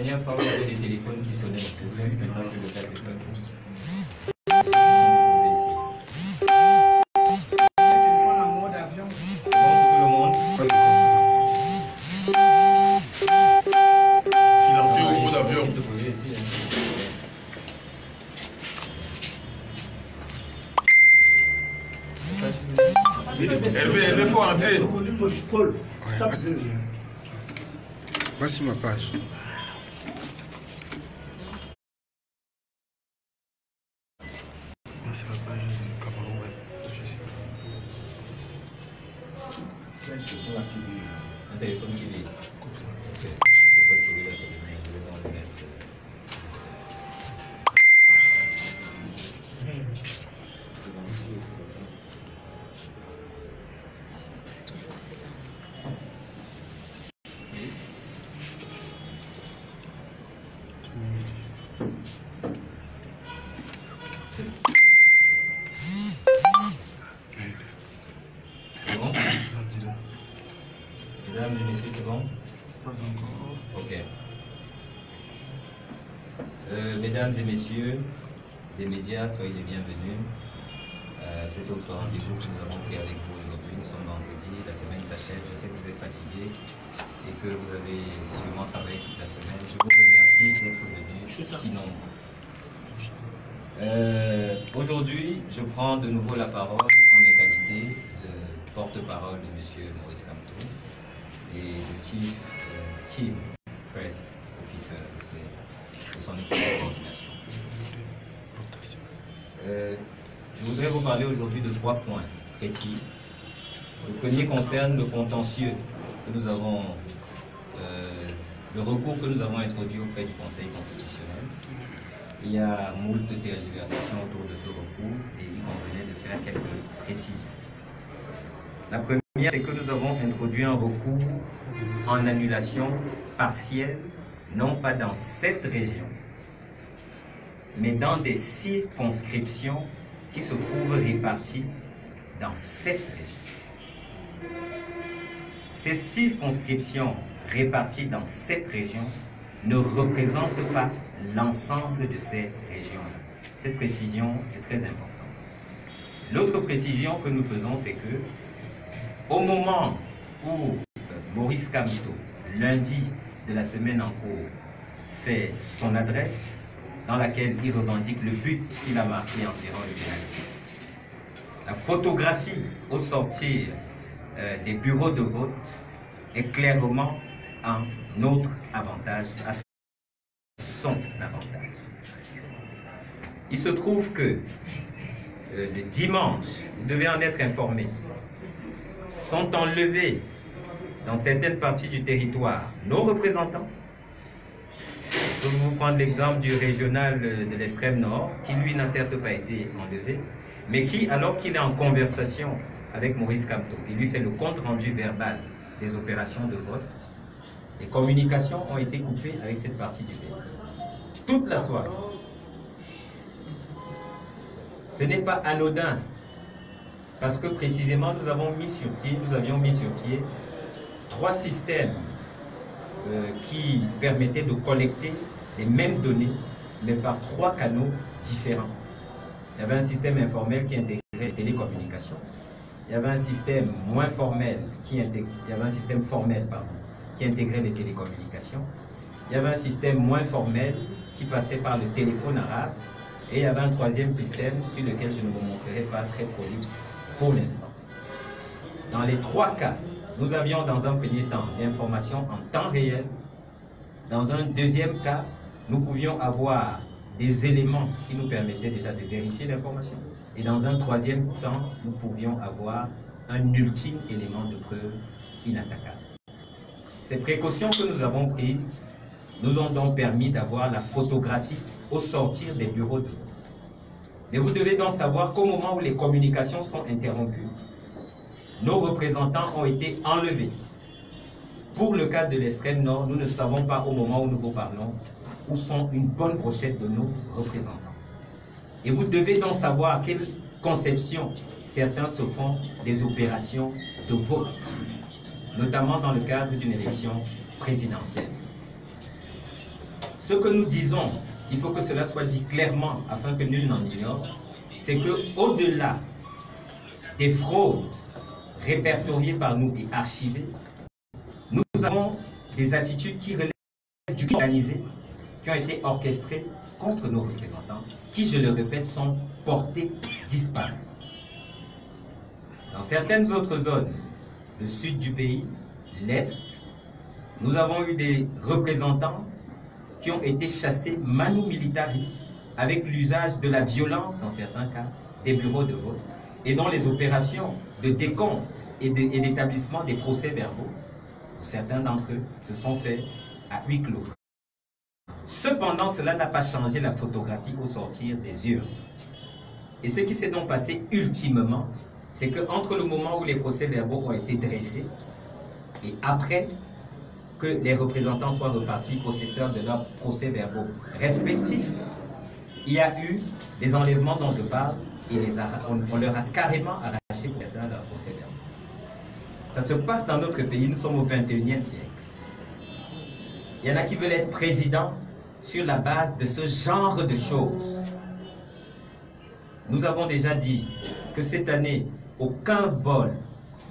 dernière fois, il y avait des téléphones qui sonnaient. Est-ce que c'est ça que le cas s'est passé? Elle faut entrer. Voici ma page. C'est la page du Cameroun Web. Un téléphone qui dit. Je ne peux pas celui-là, c'est le je vais dans le mettre. C'est toujours cela. C'est bon? Mesdames et messieurs, c'est bon? Pas encore. Ok. Mesdames et messieurs des médias, soyez les bienvenus. Cet autre rendez-vous que nous avons pris avec vous aujourd'hui, nous sommes vendredi, la semaine s'achève, je sais que vous êtes fatigués et que vous avez sûrement travaillé toute la semaine. Je vous remercie d'être venus si nombreux. Aujourd'hui, je prends de nouveau la parole en mes qualités de porte-parole de M. Maurice Kamto et de Team Press Officer de son équipe de coordination. Je voudrais vous parler aujourd'hui de 3 points précis. Le premier concerne le contentieux que nous avons, le recours que nous avons introduit auprès du Conseil constitutionnel. Il y a moult tergiversations autour de ce recours et il convenait de faire quelques précisions. La première, c'est que nous avons introduit un recours en annulation partielle, non pas dans cette région, mais dans des circonscriptions qui se trouvent réparties dans cette région. Ces circonscriptions réparties dans cette région ne représentent pas l'ensemble de ces régions-là. Cette précision est très importante. L'autre précision que nous faisons, c'est que au moment où Maurice Kamto, lundi de la semaine en cours, fait son adresse, dans laquelle il revendique le but qu'il a marqué en tirant le pénalty. La photographie au sortir des bureaux de vote est clairement un autre avantage à son avantage. Il se trouve que le dimanche, vous devez en être informé, sont enlevés dans certaines parties du territoire nos représentants. Je vais vous prendre l'exemple du régional de l'extrême nord, qui lui n'a certes pas été enlevé, mais qui, alors qu'il est en conversation avec Maurice Kamto, il lui fait le compte rendu verbal des opérations de vote, les communications ont été coupées avec cette partie du pays. Toute la soirée. Ce n'est pas anodin, parce que précisément nous avions mis sur pied 3 systèmes qui permettaient de collecter les mêmes données, mais par 3 canaux différents. Il y avait un système informel qui intégrait les télécommunications. Il y avait un système moins formel il y avait un système formel, pardon, qui intégrait les télécommunications. Il y avait un système moins formel qui passait par le téléphone arabe. Et il y avait un 3e système sur lequel je ne vous montrerai pas très prolixe pour l'instant. Dans les 3 cas, nous avions dans un premier temps l'information en temps réel. Dans un 2e cas, nous pouvions avoir des éléments qui nous permettaient déjà de vérifier l'information. Et dans un 3e temps, nous pouvions avoir un ultime élément de preuve inattaquable. Ces précautions que nous avons prises nous ont donc permis d'avoir la photographie au sortir des bureaux de vote. Mais vous devez donc savoir qu'au moment où les communications sont interrompues, nos représentants ont été enlevés. Pour le cas de l'extrême nord, nous ne savons pas au moment où nous vous parlons où sont une bonne brochette de nos représentants. Et vous devez donc savoir quelle conception certains se font des opérations de vote, notamment dans le cadre d'une élection présidentielle. Ce que nous disons, il faut que cela soit dit clairement afin que nul n'en ignore, c'est que au-delà des fraudes répertoriées par nous et archivées, nous avons des attitudes qui relèvent du crime organisé, qui ont été orchestrées contre nos représentants, qui, je le répète, sont portés disparus. Dans certaines autres zones, le sud du pays, l'est, nous avons eu des représentants qui ont été chassés manu militari avec l'usage de la violence dans certains cas, des bureaux de vote, et dont les opérations de décompte et d'établissement des procès-verbaux, certains d'entre eux, se sont faits à huis clos. Cependant, cela n'a pas changé la photographie au sortir des urnes. Et ce qui s'est donc passé ultimement, c'est qu'entre le moment où les procès-verbaux ont été dressés et après que les représentants soient repartis possesseurs de leurs procès-verbaux respectifs, il y a eu les enlèvements dont je parle et on leur a carrément arraché pour faire leurs procès-verbaux. Ça se passe dans notre pays, nous sommes au 21e siècle. Il y en a qui veulent être président sur la base de ce genre de choses. Nous avons déjà dit que cette année, aucun vol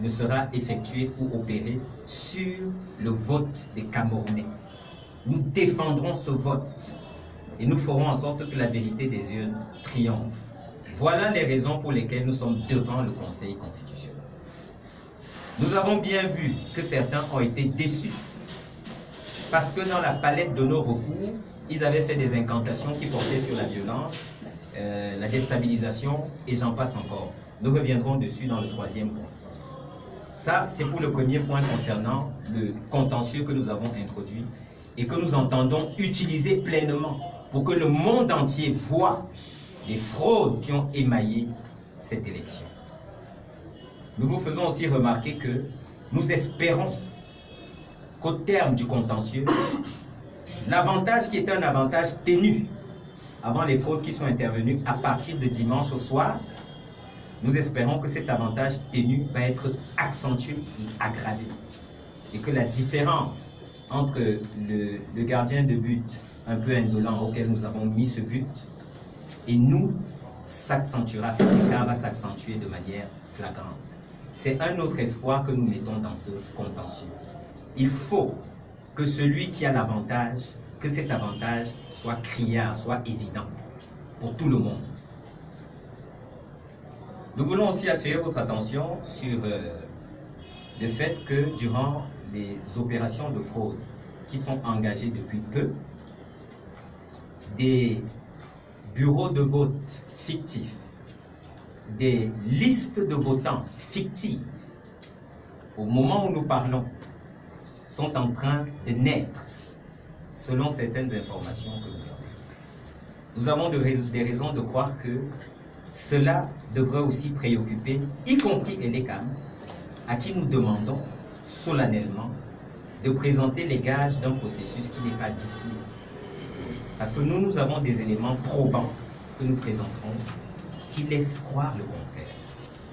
ne sera effectué ou opéré sur le vote des Camerounais. Nous défendrons ce vote et nous ferons en sorte que la vérité des urnes triomphe. Voilà les raisons pour lesquelles nous sommes devant le Conseil constitutionnel. Nous avons bien vu que certains ont été déçus parce que dans la palette de nos recours, ils avaient fait des incantations qui portaient sur la violence, la déstabilisation et j'en passe encore. Nous reviendrons dessus dans le troisième point. Ça, c'est pour le premier point concernant le contentieux que nous avons introduit et que nous entendons utiliser pleinement pour que le monde entier voit les fraudes qui ont émaillé cette élection. Nous vous faisons aussi remarquer que nous espérons qu'au terme du contentieux, l'avantage qui était un avantage ténu avant les fraudes qui sont intervenues à partir de dimanche au soir, nous espérons que cet avantage ténu va être accentué et aggravé. Et que la différence entre le gardien de but un peu indolent auquel nous avons mis ce but et nous s'accentuera, cet écart va s'accentuer de manière flagrante. C'est un autre espoir que nous mettons dans ce contentieux. Il faut que celui qui a l'avantage, que cet avantage soit criard, soit évident pour tout le monde. Nous voulons aussi attirer votre attention sur le fait que durant les opérations de fraude qui sont engagées depuis peu, des bureaux de vote fictifs, des listes de votants fictives, au moment où nous parlons, sont en train de naître, selon certaines informations que nous avons. Nous avons des raisons de croire que cela devrait aussi préoccuper, y compris ELECAM, à qui nous demandons solennellement de présenter les gages d'un processus qui n'est pas vicié. Parce que nous avons des éléments probants que nous présenterons qui laissent croire le contraire.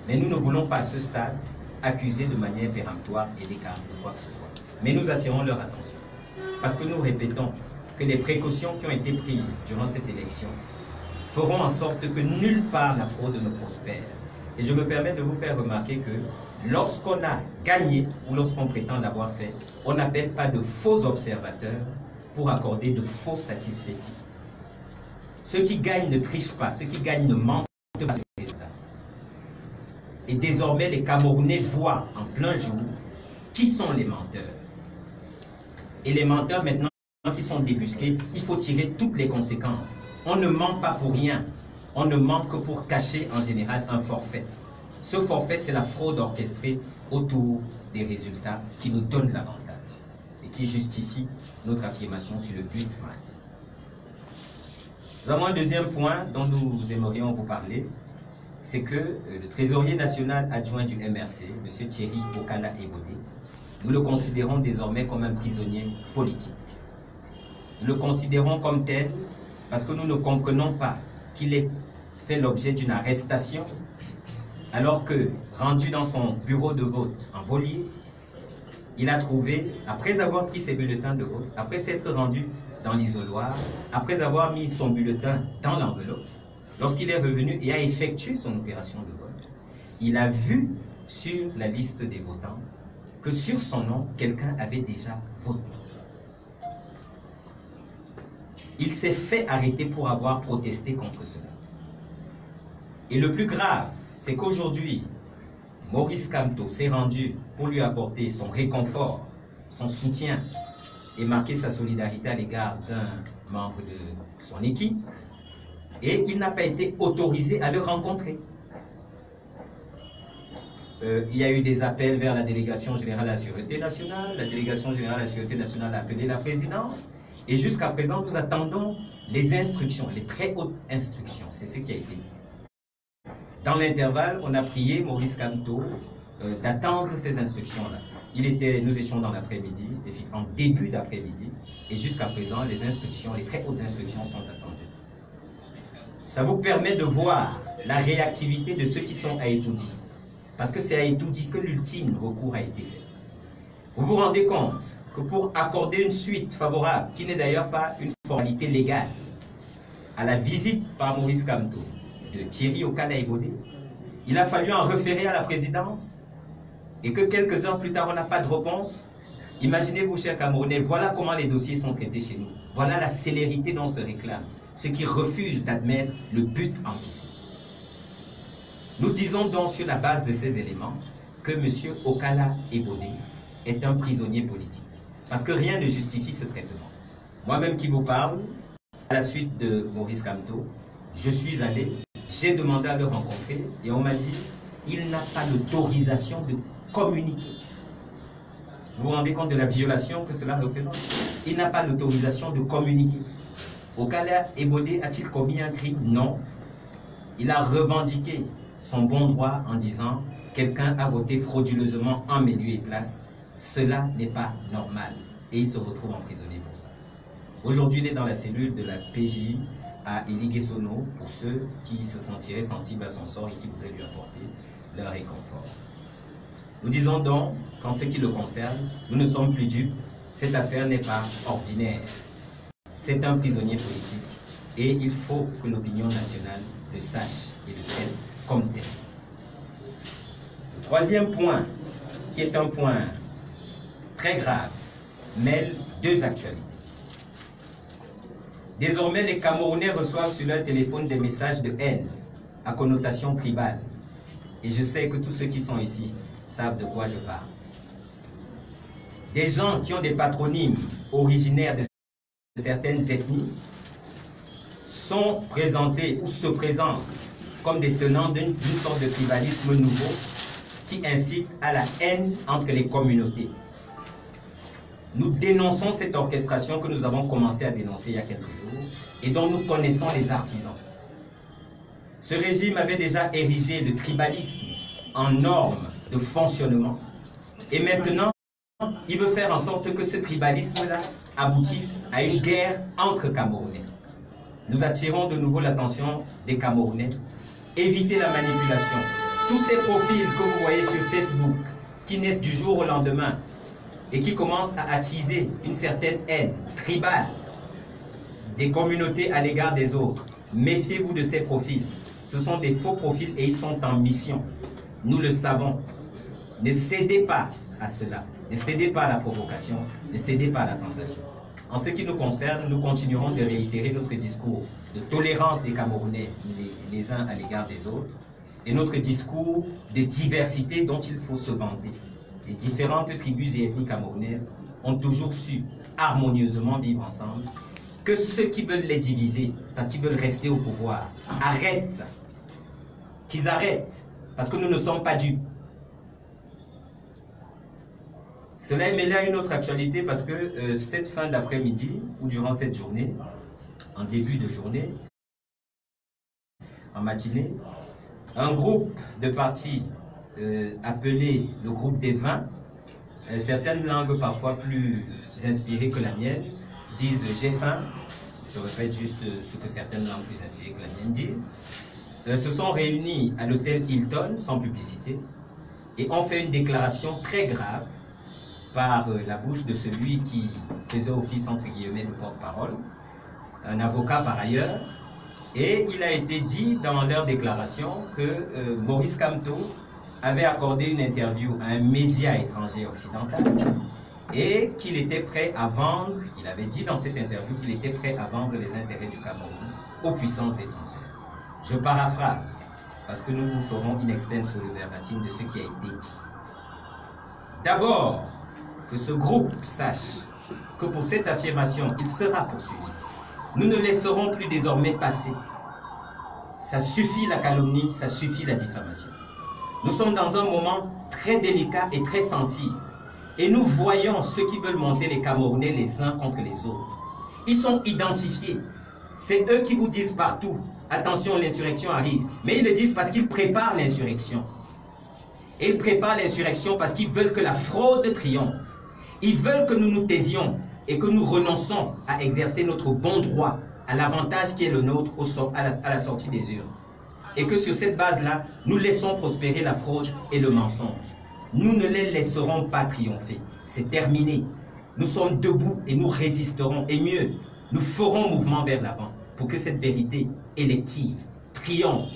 Mais nous ne voulons pas à ce stade accuser de manière péremptoire ELECAM de quoi que ce soit. Mais nous attirons leur attention. Parce que nous répétons que les précautions qui ont été prises durant cette élection feront en sorte que nulle part la fraude ne prospère. Et je me permets de vous faire remarquer que lorsqu'on a gagné ou lorsqu'on prétend l'avoir fait, on n'appelle pas de faux observateurs pour accorder de faux satisfecits. Ceux qui gagnent ne trichent pas, ceux qui gagnent ne mentent pas sur les résultats. Et désormais, les Camerounais voient en plein jour qui sont les menteurs. Et les menteurs, maintenant qui sont débusqués, il faut tirer toutes les conséquences. On ne ment pas pour rien. On ne ment que pour cacher en général un forfait. Ce forfait, c'est la fraude orchestrée autour des résultats qui nous donnent l'avantage et qui justifie notre affirmation sur le but. Nous avons un deuxième point dont nous aimerions vous parler. C'est que le trésorier national adjoint du MRC, M. Thierry Okala-Ebodé, nous le considérons désormais comme un prisonnier politique. Nous le considérons comme tel parce que nous ne comprenons pas qu'il ait fait l'objet d'une arrestation alors que, rendu dans son bureau de vote en Volier, il a trouvé, après avoir pris ses bulletins de vote, après s'être rendu dans l'isoloir, après avoir mis son bulletin dans l'enveloppe, lorsqu'il est revenu et a effectué son opération de vote, il a vu sur la liste des votants que sur son nom, quelqu'un avait déjà voté. Il s'est fait arrêter pour avoir protesté contre cela. Et le plus grave, c'est qu'aujourd'hui, Maurice Kamto s'est rendu pour lui apporter son réconfort, son soutien et marquer sa solidarité à l'égard d'un membre de son équipe. Et il n'a pas été autorisé à le rencontrer. Il y a eu des appels vers la délégation générale à la Sûreté nationale. La délégation générale à la Sûreté nationale a appelé la présidence. Et jusqu'à présent, nous attendons les instructions, les très hautes instructions. C'est ce qui a été dit. Dans l'intervalle, on a prié Maurice Kamto d'attendre ces instructions-là. Nous étions dans l'après-midi, en début d'après-midi, et jusqu'à présent, les instructions, les très hautes instructions sont attendues. Ça vous permet de voir la réactivité de ceux qui sont à Etoudi. Parce que c'est à Etoudi que l'ultime recours a été fait. Vous vous rendez compte que pour accorder une suite favorable, qui n'est d'ailleurs pas une formalité légale, à la visite par Maurice Kamto de Thierry Okala Ebodé, il a fallu en référer à la présidence et que quelques heures plus tard, on n'a pas de réponse. Imaginez-vous, chers Camerounais, voilà comment les dossiers sont traités chez nous. Voilà la célérité dont se réclame ceux qui refusent d'admettre le but encaissé. Nous disons donc sur la base de ces éléments que M. Okala Ebodé est un prisonnier politique. Parce que rien ne justifie ce traitement. Moi-même qui vous parle, à la suite de Maurice Kamto, je suis allé, j'ai demandé à le rencontrer et on m'a dit il n'a pas l'autorisation de communiquer. Vous vous rendez compte de la violation que cela représente? Il n'a pas l'autorisation de communiquer. Okala Ebodé a-t-il commis un crime? Non. Il a revendiqué son bon droit en disant quelqu'un a voté frauduleusement en mes lieux et places. Cela n'est pas normal. Et il se retrouve emprisonné pour ça. Aujourd'hui, il est dans la cellule de la PJ à Eligé-Sono pour ceux qui se sentiraient sensibles à son sort et qui voudraient lui apporter leur réconfort. Nous disons donc qu'en ce qui le concerne, nous ne sommes plus dupes. Cette affaire n'est pas ordinaire. C'est un prisonnier politique et il faut que l'opinion nationale le sache et le traite comme tel. Le troisième point, qui est un point très grave, mêle deux actualités. Désormais, les Camerounais reçoivent sur leur téléphone des messages de haine à connotation tribale. Et je sais que tous ceux qui sont ici savent de quoi je parle. Des gens qui ont des patronymes originaires de certaines ethnies sont présentés ou se présentent comme des tenants d'une sorte de tribalisme nouveau qui incite à la haine entre les communautés. Nous dénonçons cette orchestration que nous avons commencé à dénoncer il y a quelques jours et dont nous connaissons les artisans. Ce régime avait déjà érigé le tribalisme en norme de fonctionnement et maintenant il veut faire en sorte que ce tribalisme-là aboutisse à une guerre entre Camerounais. Nous attirons de nouveau l'attention des Camerounais. Évitez la manipulation. Tous ces profils que vous voyez sur Facebook qui naissent du jour au lendemain et qui commencent à attiser une certaine haine tribale des communautés à l'égard des autres, méfiez-vous de ces profils. Ce sont des faux profils et ils sont en mission. Nous le savons. Ne cédez pas à cela. Ne cédez pas à la provocation. Ne cédez pas à la tentation. En ce qui nous concerne, nous continuerons de réitérer notre discours de tolérance des Camerounais les uns à l'égard des autres et notre discours de diversité dont il faut se vanter. Les différentes tribus et ethnies camerounaises ont toujours su harmonieusement vivre ensemble. Que ceux qui veulent les diviser, parce qu'ils veulent rester au pouvoir, arrêtent ça. Qu'ils arrêtent, parce que nous ne sommes pas dupes. Cela est mêlé à une autre actualité parce que cette fin d'après-midi, ou durant cette journée, en début de journée, en matinée, un groupe de partis appelé le groupe des 20, certaines langues parfois plus inspirées que la mienne, disent « j'ai faim », je répète juste ce que certaines langues plus inspirées que la mienne disent, se sont réunis à l'hôtel Hilton, sans publicité, et ont fait une déclaration très grave par la bouche de celui qui faisait office entre guillemets de porte-parole, un avocat par ailleurs, et il a été dit dans leur déclaration que Maurice Kamto avait accordé une interview à un média étranger occidental et qu'il était prêt à vendre, il avait dit dans cette interview qu'il était prêt à vendre les intérêts du Cameroun aux puissances étrangères. Je paraphrase, parce que nous vous ferons in extenso le verbatim de ce qui a été dit. D'abord, que ce groupe sache que pour cette affirmation, il sera poursuivi. Nous ne laisserons plus désormais passer. Ça suffit la calomnie, ça suffit la diffamation. Nous sommes dans un moment très délicat et très sensible. Et nous voyons ceux qui veulent monter les Camerounais les uns contre les autres. Ils sont identifiés. C'est eux qui vous disent partout, attention, l'insurrection arrive. Mais ils le disent parce qu'ils préparent l'insurrection. Et ils préparent l'insurrection parce qu'ils veulent que la fraude triomphe. Ils veulent que nous nous taisions et que nous renonçons à exercer notre bon droit à l'avantage qui est le nôtre à la sortie des urnes. Et que sur cette base-là, nous laissons prospérer la fraude et le mensonge. Nous ne les laisserons pas triompher. C'est terminé. Nous sommes debout et nous résisterons. Et mieux, nous ferons mouvement vers l'avant pour que cette vérité élective triomphe.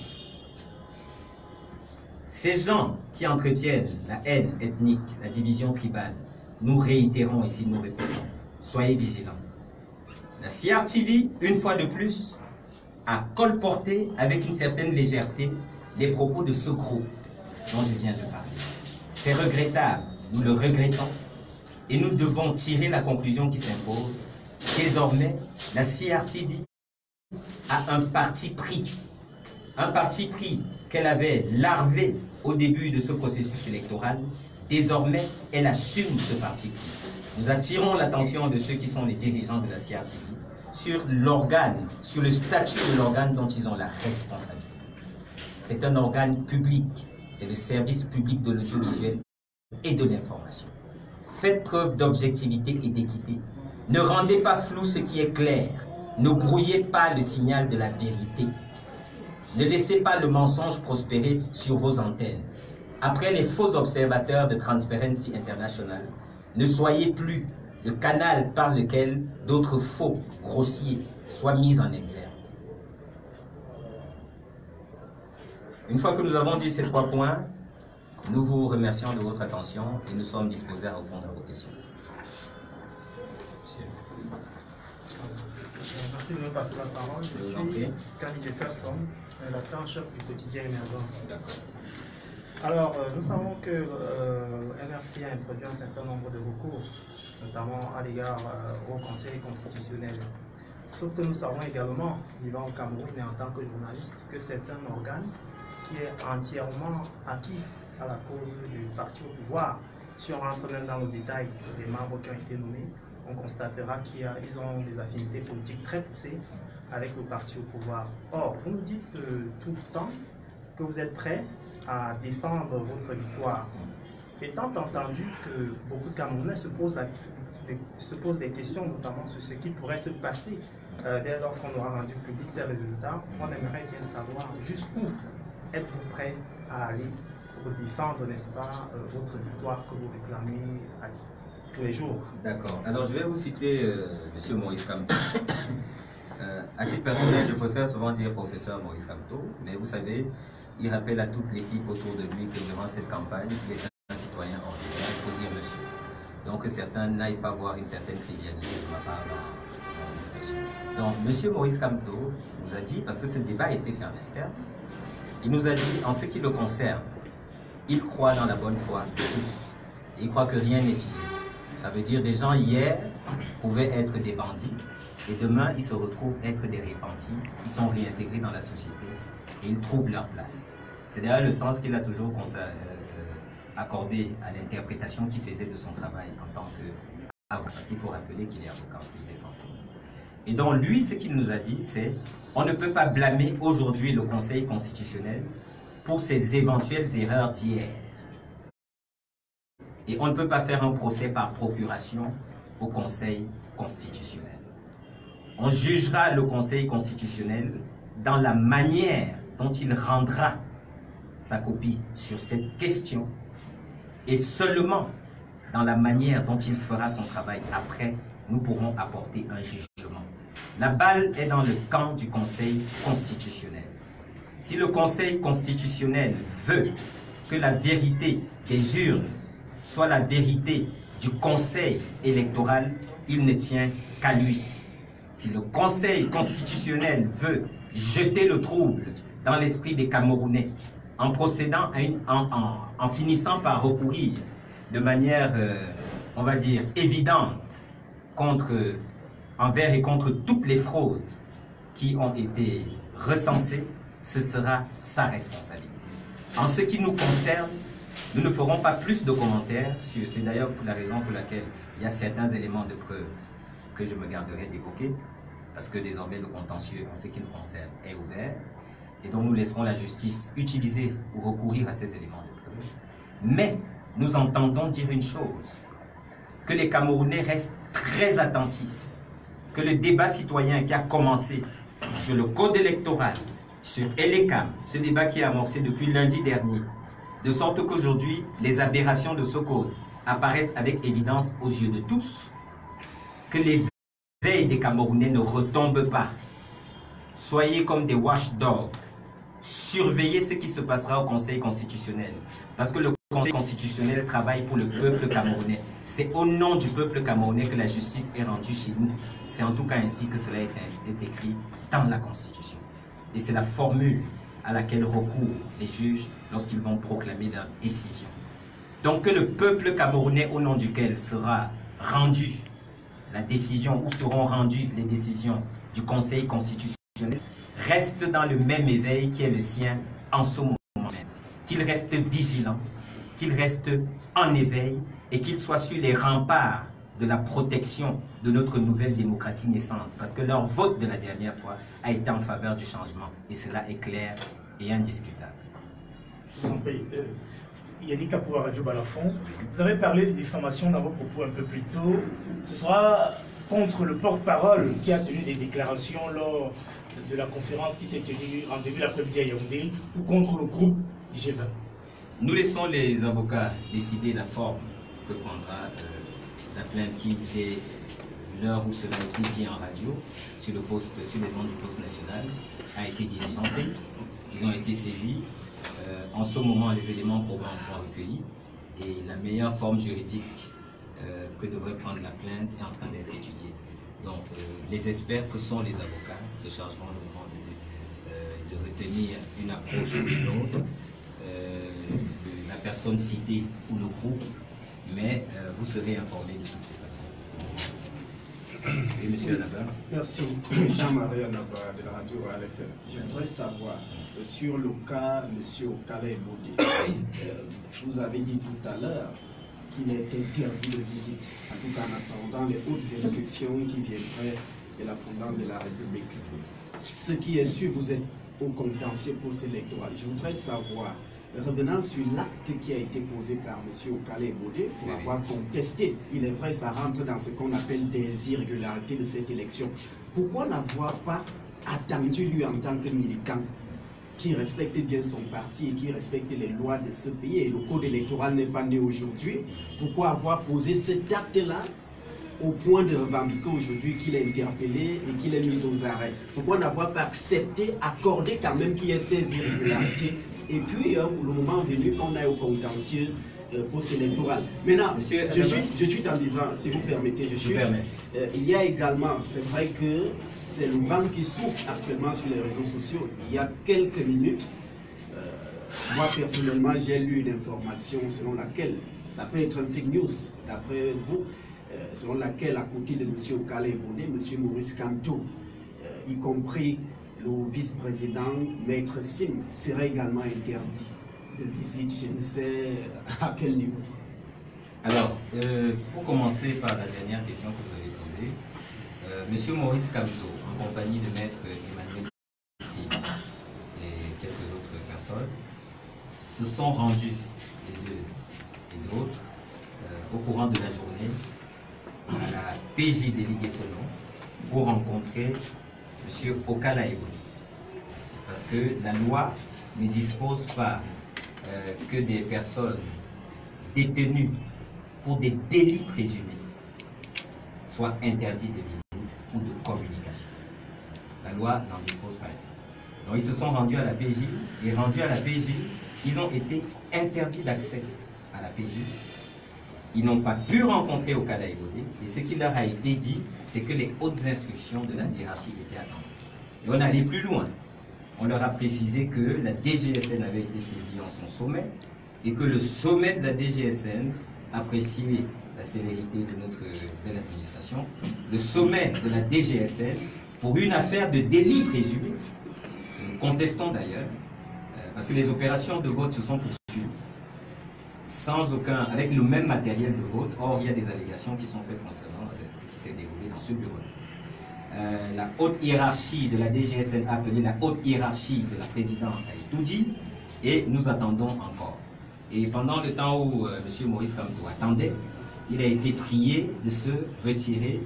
Ces gens qui entretiennent la haine ethnique, la division tribale, nous réitérons ici, nous répétons. Soyez vigilants. La CRTV, une fois de plus, a colporté avec une certaine légèreté les propos de ce groupe dont je viens de parler. C'est regrettable, nous le regrettons, et nous devons tirer la conclusion qui s'impose. Désormais, la CRTV a un parti pris qu'elle avait larvé au début de ce processus électoral. Désormais, elle assume ce parti pris. Nous attirons l'attention de ceux qui sont les dirigeants de la CRTV sur l'organe, sur le statut de l'organe dont ils ont la responsabilité. C'est un organe public, c'est le service public de l'audiovisuel et de l'information. Faites preuve d'objectivité et d'équité. Ne rendez pas flou ce qui est clair. Ne brouillez pas le signal de la vérité. Ne laissez pas le mensonge prospérer sur vos antennes. Après les faux observateurs de Transparency International, ne soyez plus le canal par lequel d'autres faux, grossiers, soient mis en exergue. Une fois que nous avons dit ces 3 points, nous vous remercions de votre attention et nous sommes disposés à répondre à vos questions. Merci de me passer la parole. Je suis Camille Jefferson, rédacteur en chef du quotidien Émergence. Alors, nous savons que MRC a introduit un certain nombre de recours, notamment à l'égard au Conseil constitutionnel. Sauf que nous savons également, vivant au Cameroun et en tant que journaliste, que c'est un organe qui est entièrement acquis à la cause du parti au pouvoir. Si on rentre même dans le détail des membres qui ont été nommés, on constatera qu'ils ont des affinités politiques très poussées avec le parti au pouvoir. Or, vous nous dites tout le temps que vous êtes prêts à défendre votre victoire. Étant entendu que beaucoup de Camerounais se posent des questions, notamment sur ce qui pourrait se passer dès lors qu'on aura rendu public ces résultats, on aimerait bien savoir jusqu'où êtes-vous prêts à aller pour défendre, n'est-ce pas, votre victoire que vous réclamez tous les jours. D'accord. Alors je vais vous citer M. Maurice Kamto. À titre personnel, je préfère souvent dire professeur Maurice Kamto, mais vous savez, il rappelle à toute l'équipe autour de lui que durant cette campagne, il est un citoyen ordinaire, il faut dire monsieur. Donc que certains n'aillent pas voir une certaine trivialité de ma part dans l'expression. Donc M. Maurice Kamto nous a dit, parce que ce débat a été fait en interne, il nous a dit, en ce qui le concerne, il croit dans la bonne foi de tous. Et il croit que rien n'est figé. Ça veut dire des gens hier pouvaient être des bandits et demain ils se retrouvent être des repentis, ils sont réintégrés dans la société et ils trouvent leur place. C'est d'ailleurs le sens qu'il a toujours accordé à l'interprétation qu'il faisait de son travail en tant qu'avocat, parce qu'il faut rappeler qu'il est avocat en plus d'être enseignant. Et donc lui, ce qu'il nous a dit, c'est on ne peut pas blâmer aujourd'hui le Conseil constitutionnel pour ses éventuelles erreurs d'hier. Et on ne peut pas faire un procès par procuration au Conseil constitutionnel. On jugera le Conseil constitutionnel dans la manière dont il rendra sa copie sur cette question et seulement dans la manière dont il fera son travail après, nous pourrons apporter un jugement. La balle est dans le camp du Conseil constitutionnel. Si le Conseil constitutionnel veut que la vérité des urnes soit la vérité du Conseil électoral, il ne tient qu'à lui. Si le Conseil constitutionnel veut jeter le trouble dans l'esprit des Camerounais en procédant en finissant par recourir de manière, on va dire, évidente envers et contre toutes les fraudes qui ont été recensées, ce sera sa responsabilité. En ce qui nous concerne, nous ne ferons pas plus de commentaires sur, c'est d'ailleurs pour la raison pour laquelle il y a certains éléments de preuve que je me garderai d'évoquer, parce que désormais le contentieux en ce qui nous concerne est ouvert, et donc nous laisserons la justice utiliser ou recourir à ces éléments de preuve. Mais nous entendons dire une chose, que les Camerounais restent très attentifs, que le débat citoyen qui a commencé sur le code électoral, sur ELECAM, ce débat qui est amorcé depuis lundi dernier, de sorte qu'aujourd'hui, les aberrations de ce code apparaissent avec évidence aux yeux de tous, que les veilles des Camerounais ne retombent pas. Soyez comme des watchdogs, surveillez ce qui se passera au Conseil constitutionnel, parce que le Conseil constitutionnel travaille pour le peuple camerounais. C'est au nom du peuple camerounais que la justice est rendue chez nous. C'est en tout cas ainsi que cela est écrit dans la Constitution. Et c'est la formule à laquelle recourent les juges lorsqu'ils vont proclamer leur décision. Donc que le peuple camerounais au nom duquel sera rendue la décision ou seront rendues les décisions du Conseil constitutionnel reste dans le même éveil qui est le sien en ce moment même. Qu'il reste vigilant, qu'il reste en éveil et qu'il soit sur les remparts de la protection de notre nouvelle démocratie naissante. Parce que leur vote de la dernière fois a été en faveur du changement. Et cela est clair et indiscutable. Yannick Apoua Radio Balafon, vous avez parlé de diffamation dans vos propos un peu plus tôt. Ce sera contre le porte-parole qui a tenu des déclarations lors de la conférence qui s'est tenue en début d'après-midi à Yaoundé ou contre le groupe G20. Nous laissons les avocats décider la forme que prendra la plainte qui, dès l'heure où cela a été dit en radio, sur les ondes du poste national, a été diligentée. Ils ont été saisis. En ce moment, les éléments probants sont recueillis et la meilleure forme juridique que devrait prendre la plainte est en train d'être étudiée. Donc, les experts que sont les avocats se chargeront le moment de retenir une approche ou une autre, de la personne citée ou le groupe, mais vous serez informés de toutes les façons. Oui, monsieur Anaba. Merci. Jean-Marie Anaba de la radio ALFM. Je voudrais savoir, sur le cas M. Okala Ebode, vous avez dit tout à l'heure qu'il est interdit de visite, en tout cas en attendant les hautes instructions qui viendraient de la présidence de la République. Ce qui est sûr, vous êtes au contentieux post-électoral. Je voudrais savoir, revenant sur l'acte qui a été posé par M. Okala Ebode pour avoir contesté, il est vrai, ça rentre dans ce qu'on appelle des irrégularités de cette élection. Pourquoi n'avoir pas attendu lui en tant que militant qui respecte bien son parti et qui respecte les lois de ce pays, et le code électoral n'est pas né aujourd'hui, pourquoi avoir posé cet acte-là au point de revendiquer aujourd'hui qu'il est interpellé et qu'il est mis aux arrêts? Pourquoi n'avoir pas accepté, accordé quand même qu'il y ait ces irrégularités, et puis le moment venu qu'on aille au contentieux post-électoral? Maintenant, je suis en disant, si vous permettez, il y a également, c'est vrai que c'est le vent qui souffle actuellement sur les réseaux sociaux. Il y a quelques minutes, moi personnellement, j'ai lu une information selon laquelle, ça peut être un fake news, d'après vous, selon laquelle, à côté de M. Okala Ebode, M. Maurice Kamto, y compris le vice-président, Maître Sim, serait également interdit de visite. Je ne sais à quel niveau. Alors, pour commencer par la dernière question que vous avez posée, M. Maurice Kamto, en compagnie de Maître Emmanuel Sim et quelques autres personnes, se sont rendus, les deux et l'autre, au courant de la journée, à la PJ déléguée Sono, pour rencontrer M. Okala Ebode. Parce que la loi ne dispose pas que des personnes détenues pour des délits présumés soit interdit de visite ou de communication. La loi n'en dispose pas ainsi. Donc ils se sont rendus à la PJ, et rendus à la PJ, ils ont été interdits d'accès à la PJ. Ils n'ont pas pu rencontrer Okada Ebode, et ce qui leur a été dit, c'est que les hautes instructions de la hiérarchie étaient attendues. Et on allait plus loin. On leur a précisé que la DGSN avait été saisie en son sommet, et que le sommet de la DGSN appréciait la célérité de notre belle administration, le sommet de la DGSN, pour une affaire de délit présumé, nous contestons d'ailleurs, parce que les opérations de vote se sont poursuivies, sans aucun, avec le même matériel de vote. Or, il y a des allégations qui sont faites concernant ce qui s'est déroulé dans ce bureau. La haute hiérarchie de la DGSN, appelée la haute hiérarchie de la présidence, a tout dit, et nous attendons encore. Et pendant le temps où M. Maurice Kamto attendait, il a été prié de se retirer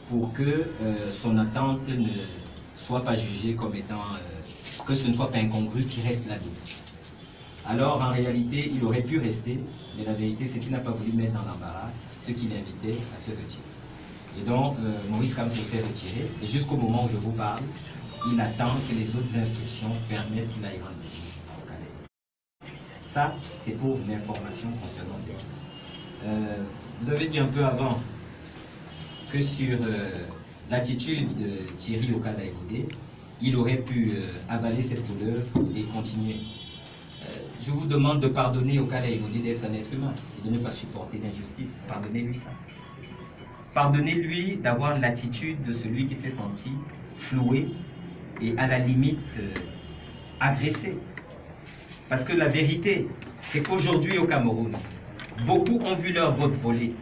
pour que son attente ne soit pas jugée comme étant, que ce ne soit pas incongru, qu'il reste là-dedans. Alors en réalité, il aurait pu rester, mais la vérité c'est qu'il n'a pas voulu mettre dans l'embarras ce qui l'invitait à se retirer. Et donc Maurice Kamto s'est retiré, et jusqu'au moment où je vous parle, il attend que les autres instructions permettent qu'il aille rendre visite au Calais. Ça, c'est pour l'information concernant ces cas. Vous avez dit un peu avant que sur l'attitude de Thierry Okada Ebode, il aurait pu avaler cette douleur et continuer. Je vous demande de pardonner Okada Ebode d'être un être humain et de ne pas supporter l'injustice. Pardonnez-lui ça. Pardonnez-lui d'avoir l'attitude de celui qui s'est senti floué et à la limite agressé. Parce que la vérité, c'est qu'aujourd'hui au Cameroun, beaucoup ont vu leur vote volé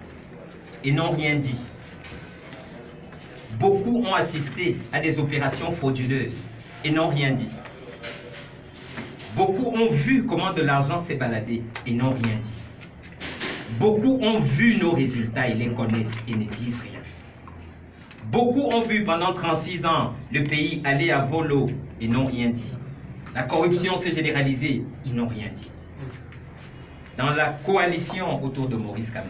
et n'ont rien dit. Beaucoup ont assisté à des opérations frauduleuses et n'ont rien dit. Beaucoup ont vu comment de l'argent s'est baladé et n'ont rien dit. Beaucoup ont vu nos résultats et les connaissent et ne disent rien. Beaucoup ont vu pendant 36 ans le pays aller à volo et n'ont rien dit. La corruption s'est généralisée, ils n'ont rien dit. Dans la coalition autour de Maurice Kamto,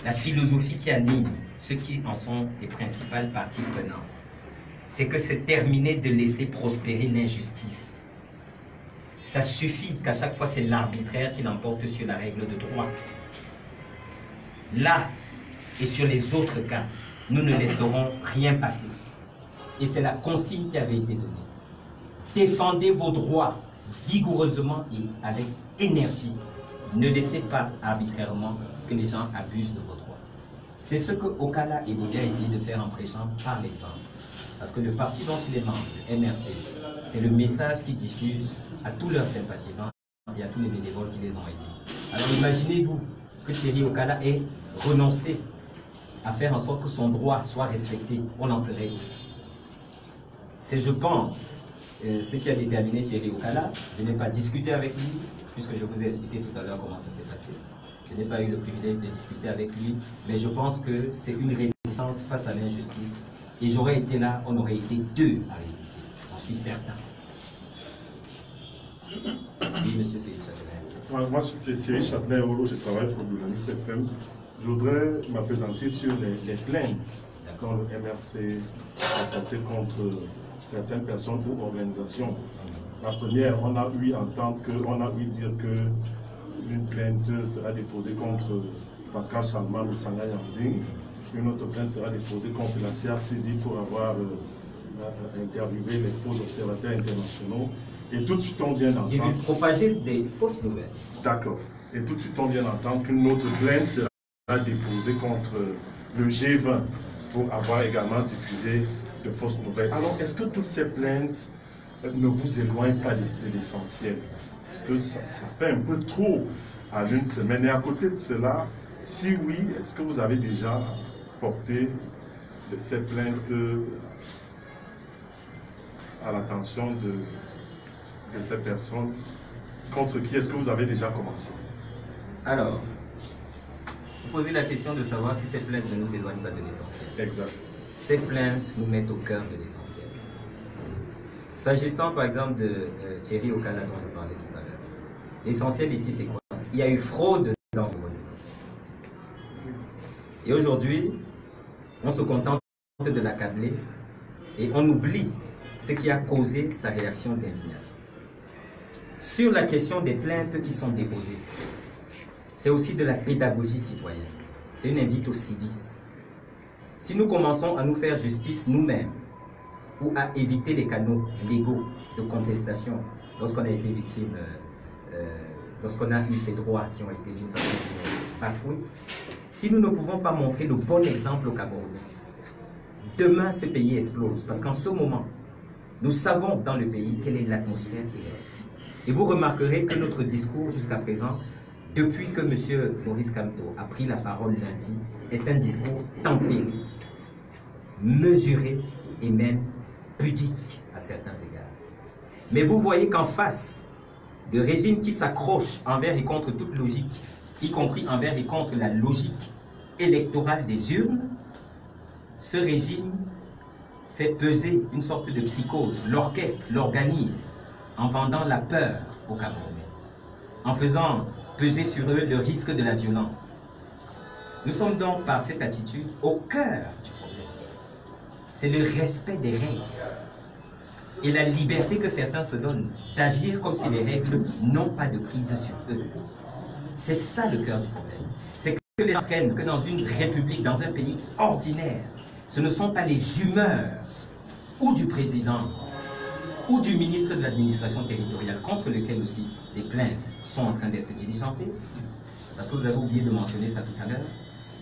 la philosophie qui anime ceux qui en sont les principales parties prenantes, c'est que c'est terminé de laisser prospérer l'injustice. Ça suffit qu'à chaque fois c'est l'arbitraire qui l'emporte sur la règle de droit. Là et sur les autres cas, nous ne laisserons rien passer. Et c'est la consigne qui avait été donnée. Défendez vos droits vigoureusement et avec énergie. Ne laissez pas arbitrairement que les gens abusent de vos droits. C'est ce que Okada Ebode a essayé de faire en prêchant par l'exemple. Parce que le parti dont il est membre, le MRC, c'est le message qu'ils diffusent à tous leurs sympathisants et à tous les bénévoles qui les ont aidés. Alors imaginez-vous que Thierry Okada ait renoncé à faire en sorte que son droit soit respecté. On en serait où? C'est, je pense, ce qui a déterminé Thierry Okada. Je n'ai pas discuté avec lui, puisque je vous ai expliqué tout à l'heure comment ça s'est passé. Je n'ai pas eu le privilège de discuter avec lui, mais je pense que c'est une résistance face à l'injustice. Et j'aurais été là, on aurait été deux à résister, j'en suis certain. Oui, monsieur Cyril Châtelain. Moi, c'est Cyril Châtelain, je travaille pour l'Unanis FM. Je voudrais m'appesantir sur les plaintes dont le MRC a porté contre certaines personnes ou organisations. La première, on a eu entendre on a eu dire que une plainte sera déposée contre Pascal Chalman ou Sanga Yanding. Une autre plainte sera déposée contre la CRTD pour avoir interviewé les faux observateurs internationaux. Et tout de suite, on vient d'entendre. J'ai vu propager des fausses nouvelles. D'accord. Et tout de suite, on vient d'entendre qu'une autre plainte sera déposée contre le G20 pour avoir également diffusé de fausses nouvelles. Alors, est-ce que toutes ces plaintes ne vous éloignent pas de l'essentiel? Est-ce que ça fait un peu trop à l'une semaine? Et à côté de cela, si oui, est-ce que vous avez déjà porté ces plaintes à l'attention de ces personnes? Contre qui est-ce que vous avez déjà commencé? Alors, vous posez la question de savoir si ces plaintes ne nous éloignent pas de l'essentiel. Exact. Ces plaintes nous mettent au cœur de l'essentiel. S'agissant par exemple de Thierry Okada dont je parlais tout à l'heure, l'essentiel ici c'est quoi? Il y a eu fraude dans ce monument. Et aujourd'hui, on se contente de l'accabler et on oublie ce qui a causé sa réaction d'indignation. Sur la question des plaintes qui sont déposées, c'est aussi de la pédagogie citoyenne. C'est une invite au civisme. Si nous commençons à nous faire justice nous-mêmes ou à éviter les canaux légaux de contestation lorsqu'on a été victime, lorsqu'on a eu ces droits qui ont été bafoués, si nous ne pouvons pas montrer le bon exemple au Cameroun, demain ce pays explose. Parce qu'en ce moment, nous savons dans le pays quelle est l'atmosphère qui est. Et vous remarquerez que notre discours jusqu'à présent, depuis que M. Maurice Kamto a pris la parole lundi, est un discours tempéré, mesuré et même pudique à certains égards. Mais vous voyez qu'en face de régimes qui s'accrochent envers et contre toute logique, y compris envers et contre la logique électorale des urnes, ce régime fait peser une sorte de psychose, l'orchestre l'organise en vendant la peur aux Camerounais, en faisant peser sur eux le risque de la violence. Nous sommes donc par cette attitude au cœur du problème. C'est le respect des règles et la liberté que certains se donnent d'agir comme si les règles n'ont pas de prise sur eux. C'est ça le cœur du problème. C'est que les gens prennent que dans une république, dans un pays ordinaire, ce ne sont pas les humeurs ou du président ou du ministre de l'administration territoriale, contre lequel aussi les plaintes sont en train d'être diligentées, parce que vous avez oublié de mentionner ça tout à l'heure.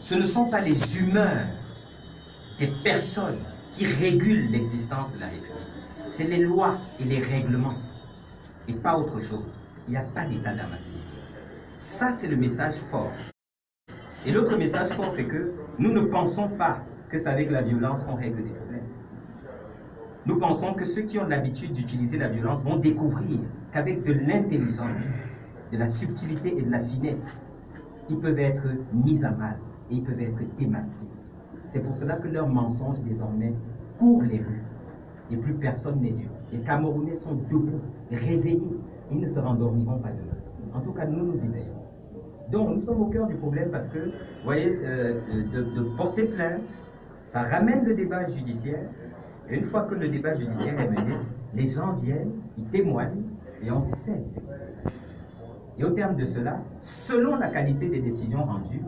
Ce ne sont pas les humeurs des personnes qui régulent l'existence de la République. C'est les lois et les règlements, et pas autre chose. Il n'y a pas d'état d'âme. Ça, c'est le message fort. Et l'autre message fort, c'est que nous ne pensons pas que c'est avec la violence qu'on règle des problèmes. Nous pensons que ceux qui ont l'habitude d'utiliser la violence vont découvrir qu'avec de l'intelligence, de la subtilité et de la finesse, ils peuvent être mis à mal et ils peuvent être démasqués. C'est pour cela que leurs mensonges désormais courent les rues et plus personne n'est dur. Les Camerounais sont debout, réveillés, ils ne se rendormiront pas demain. En tout cas, nous nous y veillons. Donc, nous sommes au cœur du problème parce que, vous voyez, de porter plainte, ça ramène le débat judiciaire. Et une fois que le débat judiciaire est mené, les gens viennent, ils témoignent et on sait ce qui se passe. Et au terme de cela, selon la qualité des décisions rendues,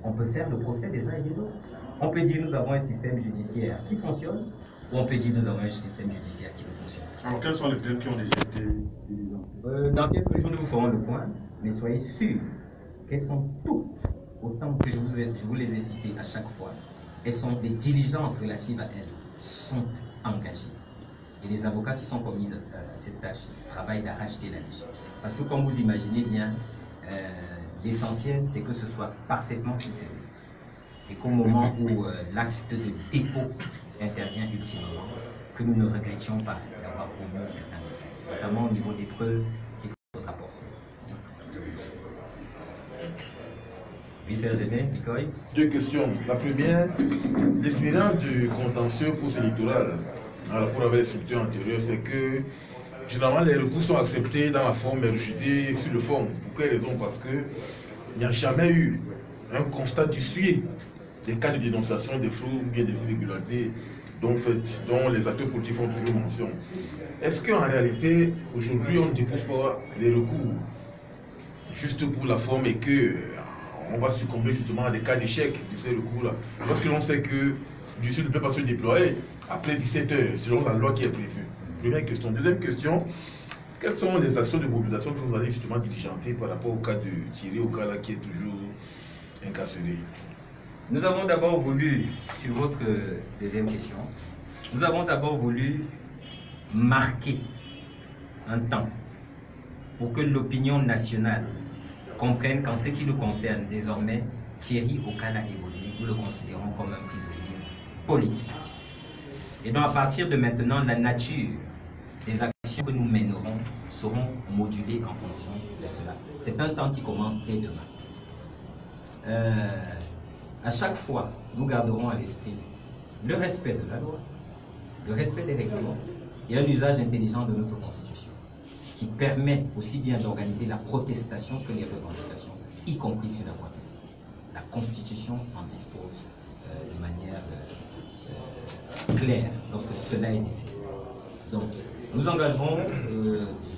on peut faire le procès des uns et des autres. On peut dire nous avons un système judiciaire qui fonctionne, ou on peut dire nous avons un système judiciaire qui ne fonctionne pas. Alors, quels sont les plaintes qui ont déjà été diligentés? Dans quelques jours, nous vous ferons le point, mais soyez sûrs qu'elles sont toutes, autant que je vous les ai citées à chaque fois, elles sont des diligences relatives à elles, sont engagées. Et les avocats qui sont commis à cette tâche travaillent d'arrache-pied là-dessus. Parce que comme vous imaginez bien, l'essentiel c'est que ce soit parfaitement ficelé. Et qu'au moment où l'acte de dépôt intervient ultimement, que nous ne regrettions pas d'avoir commis certains détails, notamment au niveau des preuves qu'il faut rapporter. Oui, Serge Aimé, Nicoy. Deux questions. La première, l'espérance du contentieux post-électoral en rapport avec les structures antérieures, c'est que généralement les recours sont acceptés dans la forme mais rejetés sur le fond. Pour quelle raison? Parce qu'il n'y a jamais eu un constat d'issue des cas de dénonciation des fraudes ou bien des irrégularités dont les acteurs politiques font toujours mention. Est-ce qu'en réalité, aujourd'hui, on ne dépose pas les recours juste pour la forme et que on va succomber justement à des cas d'échec de ces recours-là? Parce que l'on sait que l'issue ne peut pas se déployer après 17 heures, selon la loi qui est prévue. Première question. Deuxième question, quelles sont les actions de mobilisation que vous allez justement diligenter par rapport au cas de Thierry, au cas là qui est toujours incarcéré? Nous avons d'abord voulu, sur votre deuxième question, nous avons d'abord voulu marquer un temps pour que l'opinion nationale comprenne qu'en ce qui nous concerne désormais, Thierry Okala Eboni, nous le considérons comme un prisonnier politique. Et donc à partir de maintenant, la nature des actions que nous mènerons seront modulées en fonction de cela. C'est un temps qui commence dès demain. À chaque fois, nous garderons à l'esprit le respect de la loi, le respect des règlements et un usage intelligent de notre Constitution qui permet aussi bien d'organiser la protestation que les revendications, y compris sur la voie publique. la Constitution en dispose de manière claire lorsque cela est nécessaire. Donc, nous engagerons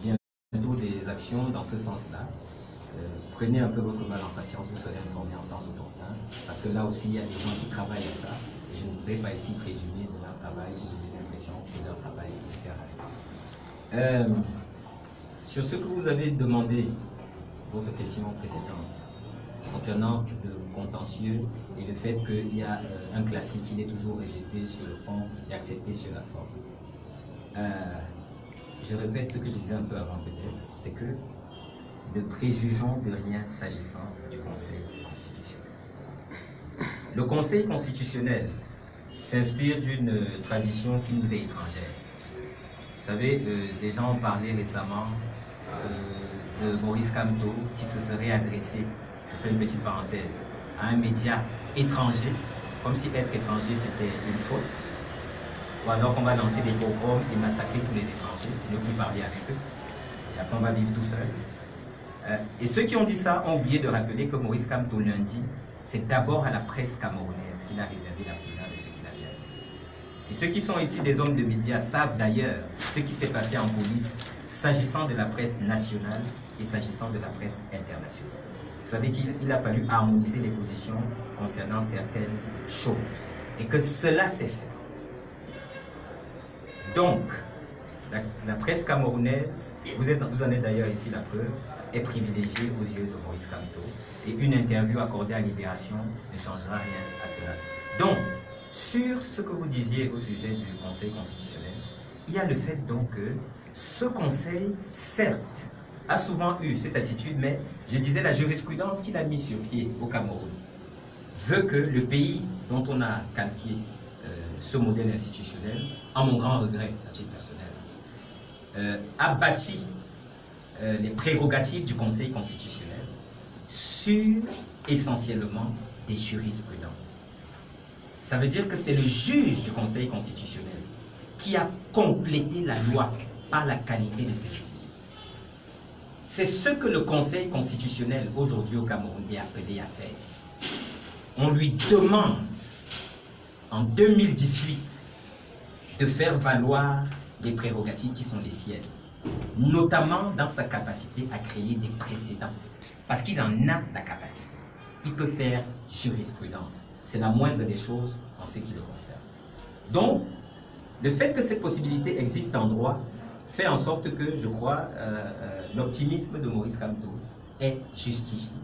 bientôt des actions dans ce sens-là. Prenez un peu votre mal en patience, vous serez informés en temps opportun, parce que là aussi, il y a des gens qui travaillent à ça, et je ne voudrais pas ici présumer de leur travail ou de donner l'impression que leur travail ne sert à rien. Sur ce que vous avez demandé, votre question précédente, concernant le contentieux et le fait qu'il y a un classique, il est toujours rejeté sur le fond et accepté sur la forme. Je répète ce que je disais un peu avant peut-être, c'est que ne préjugeons de rien s'agissant du Conseil constitutionnel. Le Conseil constitutionnel s'inspire d'une tradition qui nous est étrangère. Vous savez, les gens ont parlé récemment de Maurice Kamto qui se serait adressé, je fais une petite parenthèse, à un média étranger, comme si être étranger c'était une faute, ou alors qu'on va lancer des pogroms et massacrer tous les étrangers, ne plus parler avec eux, et après on va vivre tout seul. Et ceux qui ont dit ça ont oublié de rappeler que Maurice Kamto lundi, c'est d'abord à la presse camerounaise qu'il a réservé la primeur de ce qu'il avait à dire. Et ceux qui sont ici des hommes de médias savent d'ailleurs ce qui s'est passé en coulisses s'agissant de la presse nationale et s'agissant de la presse internationale. Vous savez qu'il a fallu harmoniser les positions concernant certaines choses et que cela s'est fait. Donc, la presse camerounaise, vous en êtes d'ailleurs ici la preuve, est privilégiée aux yeux de Maurice Kamto et une interview accordée à Libération ne changera rien à cela. Donc, sur ce que vous disiez au sujet du Conseil constitutionnel, il y a le fait donc que ce Conseil, certes, a souvent eu cette attitude, mais je disais la jurisprudence qu'il a mis sur pied au Cameroun veut que le pays dont on a calqué ce modèle institutionnel, à mon grand regret, à titre personnel, a bâti les prérogatives du Conseil constitutionnel sur essentiellement des jurisprudences. Ça veut dire que c'est le juge du Conseil constitutionnel qui a complété la loi par la qualité de ses décisions. C'est ce que le Conseil constitutionnel aujourd'hui au Cameroun est appelé à faire. On lui demande en 2018 de faire valoir des prérogatives qui sont les siennes, notamment dans sa capacité à créer des précédents, parce qu'il en a la capacité. Il peut faire jurisprudence. C'est la moindre des choses en ce qui le concerne. Donc, le fait que ces possibilités existent en droit fait en sorte que, je crois, l'optimisme de Maurice Kamto est justifié.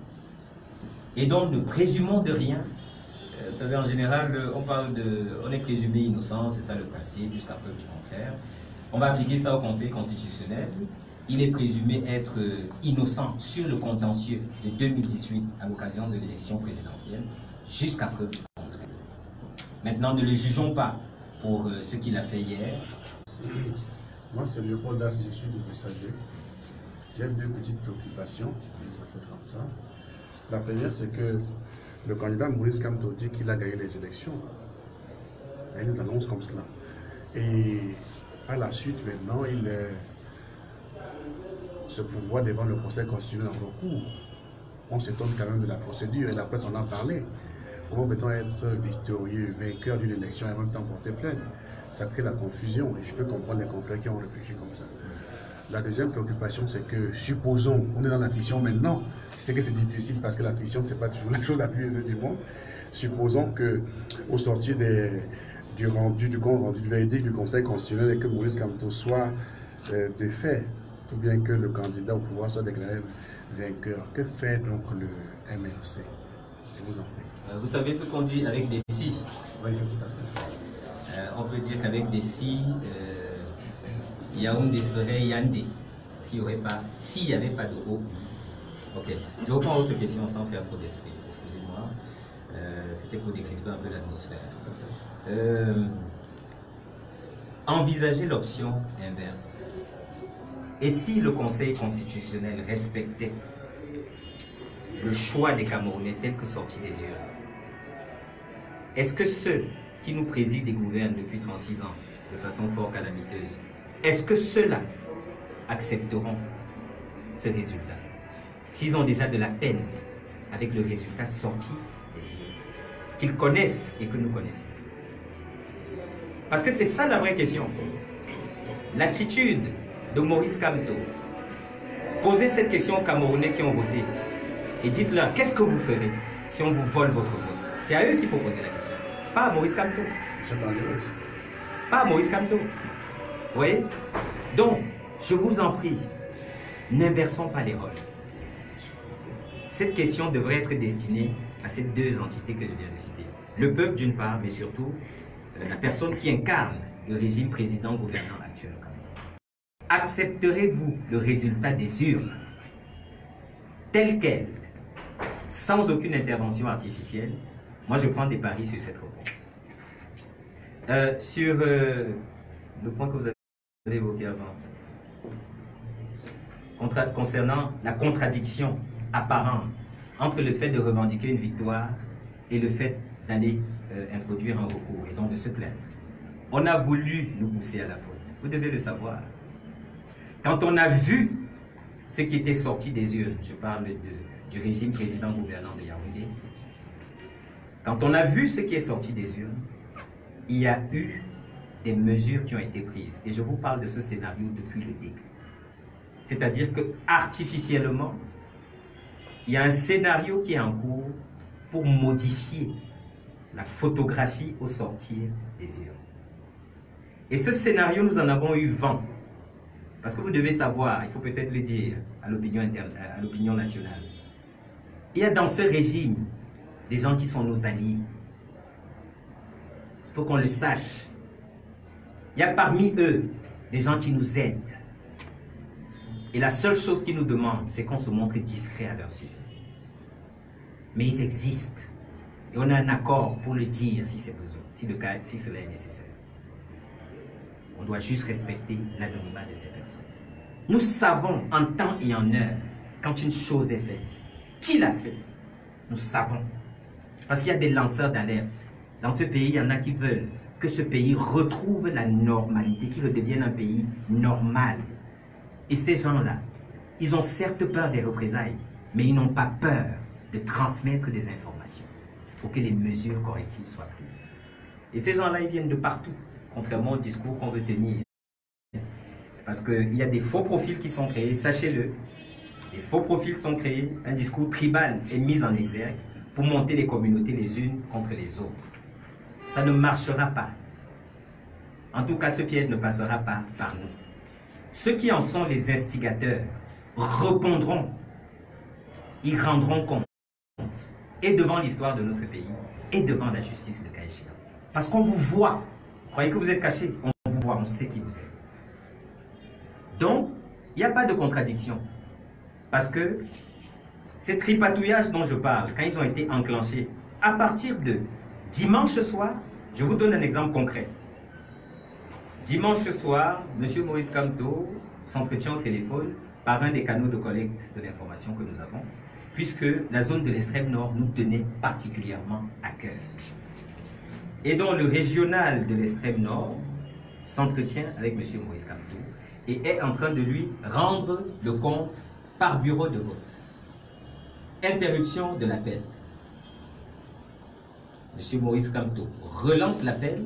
Et donc, ne présumons de rien. Vous savez, en général, on est présumé innocent, c'est ça le principe, jusqu'à preuve du contraire. On va appliquer ça au Conseil constitutionnel. Il est présumé être innocent sur le contentieux de 2018 à l'occasion de l'élection présidentielle, jusqu'à preuve du contraire. Maintenant, ne le jugeons pas pour ce qu'il a fait hier. Moi, c'est Léopold Das, je suis du Messager. J'ai deux petites préoccupations, je les appelle comme ça. La première, c'est que le candidat Maurice Kamto dit qu'il a gagné les élections. Il nous annonce comme cela. Et à la suite, maintenant, il se pourvoit devant le Conseil constitutionnel en recours. On s'étonne quand même de la procédure et la presse en a parlé. Comment peut-on être victorieux, vainqueur d'une élection et en même temps porter plainte? Ça crée la confusion et je peux comprendre les confrères qui ont réfléchi comme ça. La deuxième préoccupation, c'est que, supposons, on est dans la fiction maintenant, je sais que c'est difficile parce que la fiction, c'est pas toujours la chose la plus aisée du monde. Supposons qu'au sortir du compte rendu du verdict du Conseil constitutionnel et que Maurice Kamto soit défait, ou bien que le candidat au pouvoir soit déclaré vainqueur. Que fait donc le MRC? Je vous en prie. Vous savez ce qu'on dit avec des si. Oui, c'est tout à fait. On peut dire qu'avec des si, Yaoundé serait Yandé. S'il n'y avait pas de O. Ok. Je reprends votre question sans faire trop d'esprit. Excusez-moi. C'était pour décrisper un peu l'atmosphère. Envisager l'option inverse. Et si le Conseil constitutionnel respectait le choix des Camerounais tel que sorti des urnes, est-ce que ceux qui nous président et gouvernent depuis 36 ans de façon fort calamiteuse, est-ce que ceux-là accepteront ce résultat? S'ils ont déjà de la peine avec le résultat sorti choisir, qu'ils connaissent et que nous connaissons. Parce que c'est ça la vraie question. L'attitude de Maurice Kamto, posez cette question aux Camerounais qui ont voté et dites-leur, qu'est-ce que vous ferez si on vous vole votre vote? C'est à eux qu'il faut poser la question, pas à Maurice Kamto. Pas à Maurice Kamto. Vous voyez? Donc, je vous en prie, n'inversons pas les rôles. Cette question devrait être destinée à ces deux entités que je viens de citer. Le peuple d'une part, mais surtout la personne qui incarne le régime président-gouvernant actuel. Accepterez-vous le résultat des urnes tel quel, sans aucune intervention artificielle? Moi, je prends des paris sur cette réponse. Sur le point que vous avez évoqué avant, concernant la contradiction apparente entre le fait de revendiquer une victoire et le fait d'aller introduire un recours et donc de se plaindre. On a voulu nous pousser à la faute. Vous devez le savoir. Quand on a vu ce qui était sorti des urnes, je parle du régime président-gouvernant de Yaoundé, quand on a vu ce qui est sorti des urnes, il y a eu des mesures qui ont été prises. Et je vous parle de ce scénario depuis le début. C'est-à-dire que artificiellement, il y a un scénario qui est en cours pour modifier la photographie au sortir des urnes. Et ce scénario, nous en avons eu vent. Parce que vous devez savoir, il faut peut-être le dire à l'opinion nationale, il y a dans ce régime des gens qui sont nos alliés. Il faut qu'on le sache. Il y a parmi eux des gens qui nous aident. Et la seule chose qu'ils nous demandent, c'est qu'on se montre discret à leur sujet. Mais ils existent. Et on a un accord pour le dire si c'est besoin, si cela est nécessaire. On doit juste respecter l'anonymat de ces personnes. Nous savons en temps et en heure, quand une chose est faite, qui l'a fait. Nous savons. Parce qu'il y a des lanceurs d'alerte. Dans ce pays, il y en a qui veulent que ce pays retrouve la normalité, qu'il redevienne un pays normal. Et ces gens-là, ils ont certes peur des représailles, mais ils n'ont pas peur de transmettre des informations pour que les mesures correctives soient prises. Et ces gens-là, ils viennent de partout, contrairement au discours qu'on veut tenir. Parce qu'il y a des faux profils qui sont créés, sachez-le. Des faux profils sont créés, un discours tribal est mis en exergue pour monter les communautés les unes contre les autres. Ça ne marchera pas. En tout cas, ce piège ne passera pas par nous. Ceux qui en sont les instigateurs répondront, ils rendront compte, et devant l'histoire de notre pays, et devant la justice de cas échéant. Parce qu'on vous voit. Croyez que vous êtes caché? On vous voit, on sait qui vous êtes. Donc, il n'y a pas de contradiction. Parce que ces tripatouillages dont je parle, quand ils ont été enclenchés, à partir de dimanche soir, je vous donne un exemple concret. Dimanche soir, M. Maurice Kamto s'entretient au téléphone par un des canaux de collecte de l'information que nous avons, puisque la zone de l'extrême nord nous tenait particulièrement à cœur. Et donc le régional de l'extrême nord s'entretient avec M. Maurice Kamto et est en train de lui rendre le compte par bureau de vote. Interruption de l'appel. M. Maurice Kamto relance l'appel.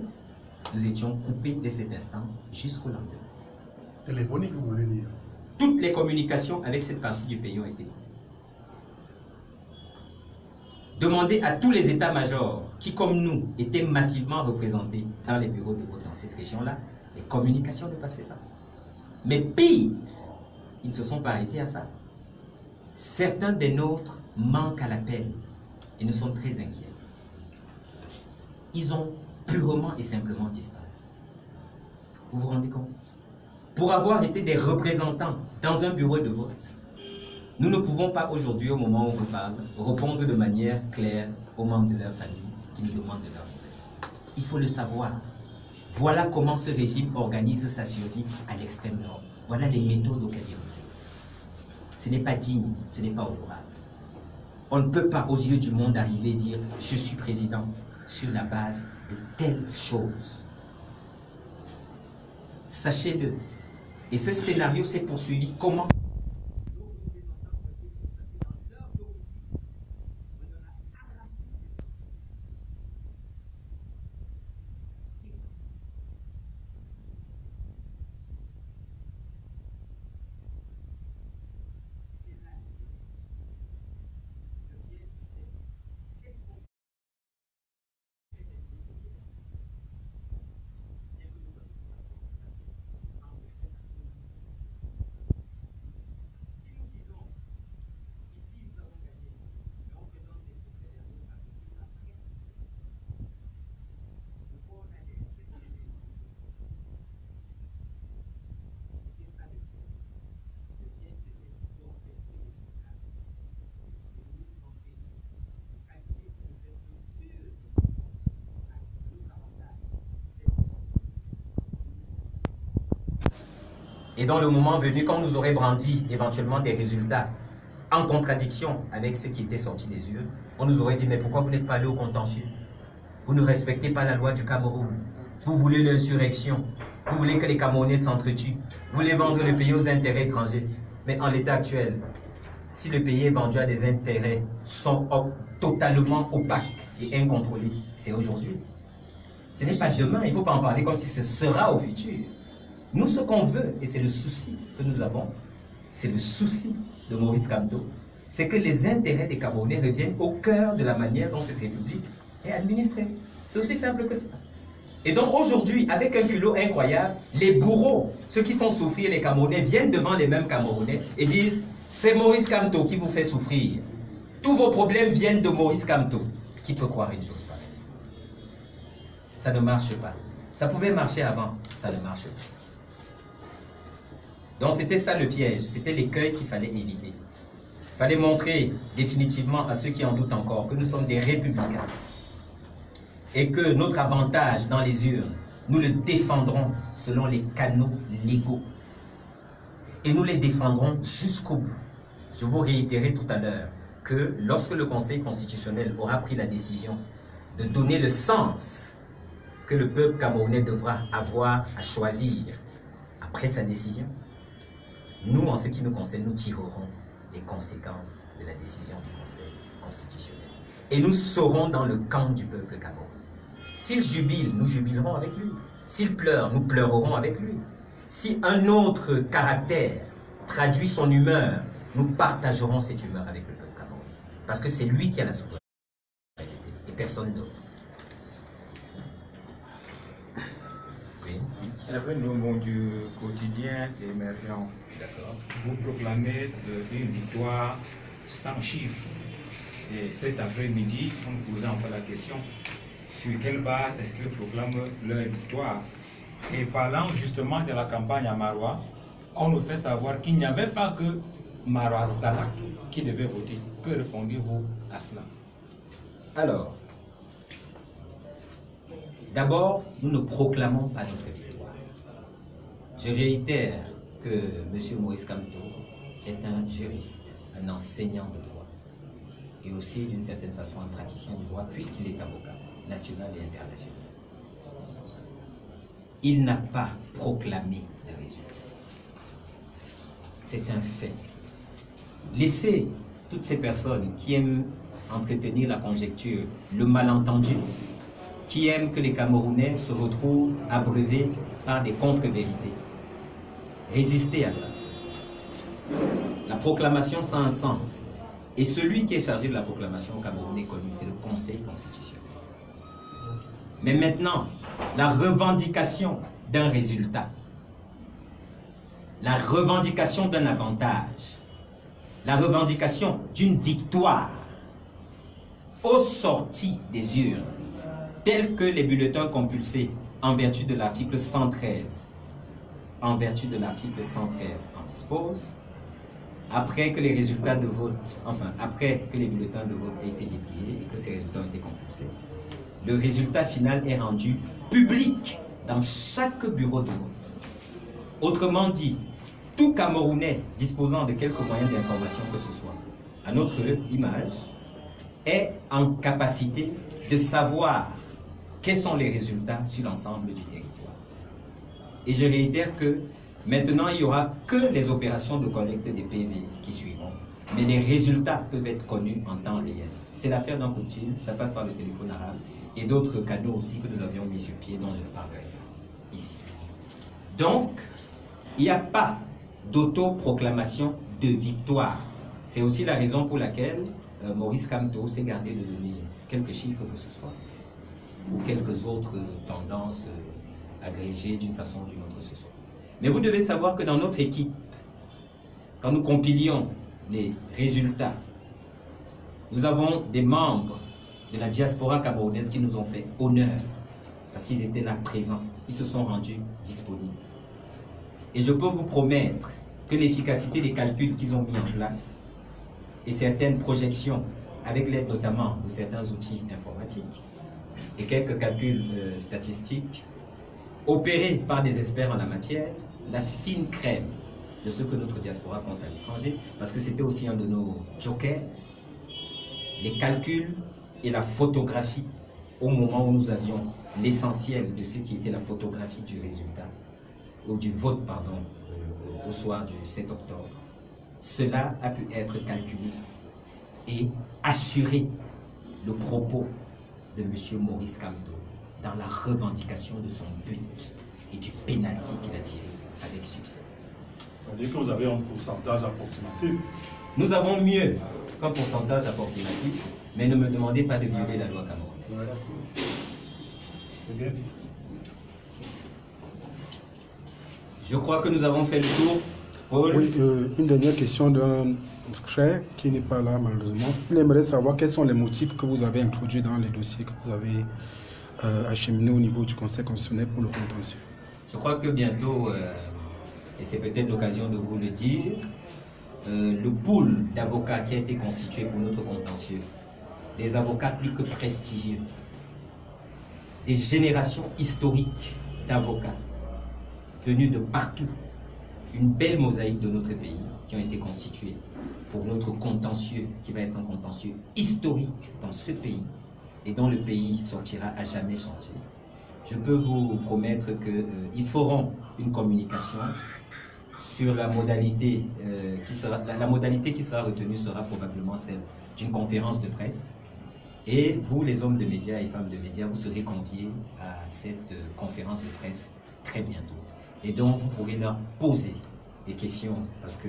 Nous étions coupés dès cet instant jusqu'au lendemain. Téléphonique, vous voulez dire? Toutes les communications avec cette partie du pays ont été coupées. Demandez à tous les états-majors qui, comme nous, étaient massivement représentés dans les bureaux de vote dans cette région-là, les communications ne passaient pas. Mais pire, ils ne se sont pas arrêtés à ça. Certains des nôtres manquent à l'appel et nous sommes très inquiets. Ils ont purement et simplement disparu. Vous vous rendez compte? Pour avoir été des représentants dans un bureau de vote, nous ne pouvons pas aujourd'hui, au moment où on vous parle, répondre de manière claire aux membres de leur famille qui nous demandent de leur nouvelles. Il faut le savoir. Voilà comment ce régime organise sa survie à l'extrême nord. Voilà les méthodes auxquelles il recourt. Ce n'est pas digne, ce n'est pas honorable. On ne peut pas, aux yeux du monde, arriver et dire « je suis président » sur la base de telles choses. Sachez-le. Et ce scénario s'est poursuivi comment? Et dans le moment venu, quand on nous aurait brandi éventuellement des résultats en contradiction avec ce qui était sorti des urnes, on nous aurait dit, mais pourquoi vous n'êtes pas allé au contentieux? Vous ne respectez pas la loi du Cameroun. Vous voulez l'insurrection. Vous voulez que les Camerounais s'entretuent. Vous voulez vendre le pays aux intérêts étrangers. Mais en l'état actuel, si le pays est vendu à des intérêts sont totalement opaques et incontrôlés, c'est aujourd'hui. Ce n'est pas demain, il ne faut pas en parler comme si ce sera au futur. Nous, ce qu'on veut, et c'est le souci que nous avons, c'est le souci de Maurice Kamto, c'est que les intérêts des Camerounais reviennent au cœur de la manière dont cette République est administrée. C'est aussi simple que ça. Et donc aujourd'hui, avec un culot incroyable, les bourreaux, ceux qui font souffrir les Camerounais, viennent devant les mêmes Camerounais et disent « C'est Maurice Kamto qui vous fait souffrir. Tous vos problèmes viennent de Maurice Kamto. » Qui peut croire une chose pareille? Ça ne marche pas. Ça pouvait marcher avant, ça ne marche pas. Donc c'était ça le piège, c'était l'écueil qu'il fallait éviter. Il fallait montrer définitivement à ceux qui en doutent encore que nous sommes des républicains et que notre avantage dans les urnes, nous le défendrons selon les canaux légaux. Et nous les défendrons jusqu'au bout. Je vous réitérais tout à l'heure que lorsque le Conseil constitutionnel aura pris la décision de donner le sens que le peuple camerounais devra avoir à choisir après sa décision, nous, en ce qui nous concerne, nous tirerons les conséquences de la décision du Conseil constitutionnel. Et nous serons dans le camp du peuple camerounais. S'il jubile, nous jubilerons avec lui. S'il pleure, nous pleurerons avec lui. Si un autre caractère traduit son humeur, nous partagerons cette humeur avec le peuple camerounais. Parce que c'est lui qui a la souveraineté et personne d'autre. Oui. Nous du quotidien Émergence. Vous proclamez une victoire sans chiffre. Et cet après-midi, on nous posait encore la question sur quelle base est-ce qu'ils proclament leur victoire. Et parlant justement de la campagne à Maroua, on nous fait savoir qu'il n'y avait pas que Maroua Salak qui devait voter. Que répondez-vous à cela? Alors, d'abord, nous ne proclamons pas notre victoire. Je réitère que M. Maurice Kamto est un juriste, un enseignant de droit et aussi d'une certaine façon un praticien du droit puisqu'il est avocat national et international. Il n'a pas proclamé de résultat. C'est un fait. Laissez toutes ces personnes qui aiment entretenir la conjecture, le malentendu, qui aiment que les Camerounais se retrouvent abreuvés par des contre-vérités. Résister à ça. La proclamation, ça a un sens. Et celui qui est chargé de la proclamation au Cameroun est connu, c'est le Conseil constitutionnel. Mais maintenant, la revendication d'un résultat, la revendication d'un avantage, la revendication d'une victoire aux sorties des urnes, tels que les bulletins compulsés en vertu de l'article 113, en disposent, après que les résultats de vote, après que les bulletins de vote aient été dépliés et que ces résultats ont été compulsés, le résultat final est rendu public dans chaque bureau de vote. Autrement dit, tout Camerounais disposant de quelques moyens d'information que ce soit, à notre image, est en capacité de savoir quels sont les résultats sur l'ensemble du territoire. Et je réitère que maintenant, il n'y aura que les opérations de collecte des PV qui suivront. Mais les résultats peuvent être connus en temps réel. C'est l'affaire d'un coup de fil, ça passe par le téléphone arabe et d'autres canaux aussi que nous avions mis sur pied dont je parlerai ici. Donc, il n'y a pas d'autoproclamation de victoire. C'est aussi la raison pour laquelle Maurice Kamto s'est gardé de donner quelques chiffres que ce soit, ou quelques autres tendances agrégées d'une façon ou d'une autre ce soit. Mais vous devez savoir que dans notre équipe, quand nous compilions les résultats, nous avons des membres de la diaspora camerounaise qui nous ont fait honneur parce qu'ils étaient là présents, ils se sont rendus disponibles. Et je peux vous promettre que l'efficacité des calculs qu'ils ont mis en place et certaines projections, avec l'aide notamment de certains outils informatiques et quelques calculs statistiques, opérés par des experts en la matière, la fine crème de ce que notre diaspora compte à l'étranger, parce que c'était aussi un de nos jokers, les calculs et la photographie au moment où nous avions l'essentiel de ce qui était la photographie du résultat, ou du vote, pardon, au soir du 7 octobre. Cela a pu être calculé et assurer le propos de M. Maurice Kamto dans la revendication de son but et du pénalty qu'il a tiré avec succès. Ça veut dire que vous avez un pourcentage approximatif. Nous avons mieux qu'un pourcentage approximatif, mais ne me demandez pas de violer la loi camerounaise. C'est bien dit. Je crois que nous avons fait le tour. Paul. Oui, une dernière question d'un frère qui n'est pas là malheureusement. Il aimerait savoir quels sont les motifs que vous avez introduits dans les dossiers que vous avez acheminés au niveau du Conseil constitutionnel pour le contentieux. Je crois que bientôt, et c'est peut-être l'occasion de vous le dire, le pool d'avocats qui a été constitué pour notre contentieux, des avocats plus que prestigieux, des générations historiques d'avocats venus de partout, une belle mosaïque de notre pays qui ont été constitués pour notre contentieux qui va être un contentieux historique dans ce pays et dont le pays sortira à jamais changé. Je peux vous promettre qu'ils feront une communication sur la modalité la modalité qui sera retenue sera probablement celle d'une conférence de presse. Et vous, les hommes de médias et femmes de médias, vous serez conviés à cette conférence de presse très bientôt. Et donc, vous pourrez leur poser des questions, parce que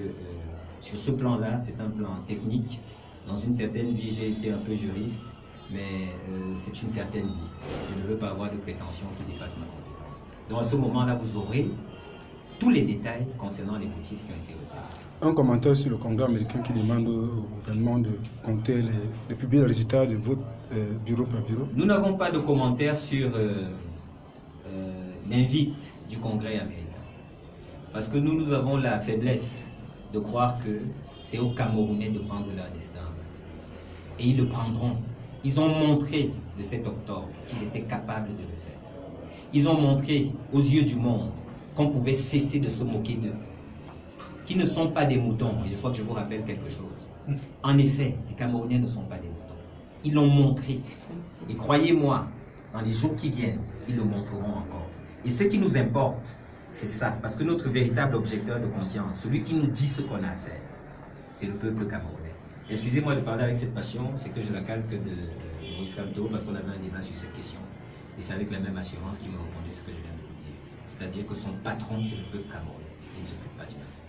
sur ce plan-là, c'est un plan technique. Dans une certaine vie, j'ai été un peu juriste, mais c'est une certaine vie. Je ne veux pas avoir de prétentions qui dépassent ma compétence. Donc, à ce moment-là, vous aurez tous les détails concernant les motifs qui ont été retenus. Un commentaire sur le Congrès américain qui demande au gouvernement de compter, de publier les résultats de vote bureau par bureau. Nous n'avons pas de commentaire sur l'invite du Congrès américain. Parce que nous avons la faiblesse de croire que c'est aux Camerounais de prendre leur destin. Et ils le prendront. Ils ont montré le 7 octobre qu'ils étaient capables de le faire. Ils ont montré aux yeux du monde qu'on pouvait cesser de se moquer d'eux. Qui ne sont pas des moutons. Et je crois que je vous rappelle quelque chose. En effet, les Camerounais ne sont pas des moutons. Ils l'ont montré. Et croyez-moi, dans les jours qui viennent, ils le montreront encore. Et ce qui nous importe, c'est ça. Parce que notre véritable objecteur de conscience, celui qui nous dit ce qu'on a à faire, c'est le peuple camerounais. Excusez-moi de parler avec cette passion, c'est que je la calque de Maurice Kamto parce qu'on avait un débat sur cette question. Et c'est avec la même assurance qu'il me répondait ce que je viens de vous dire. C'est-à-dire que son patron, c'est le peuple camerounais. Il ne s'occupe pas du reste.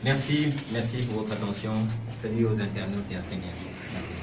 Merci pour votre attention. Salut aux internautes et à très bientôt. Merci.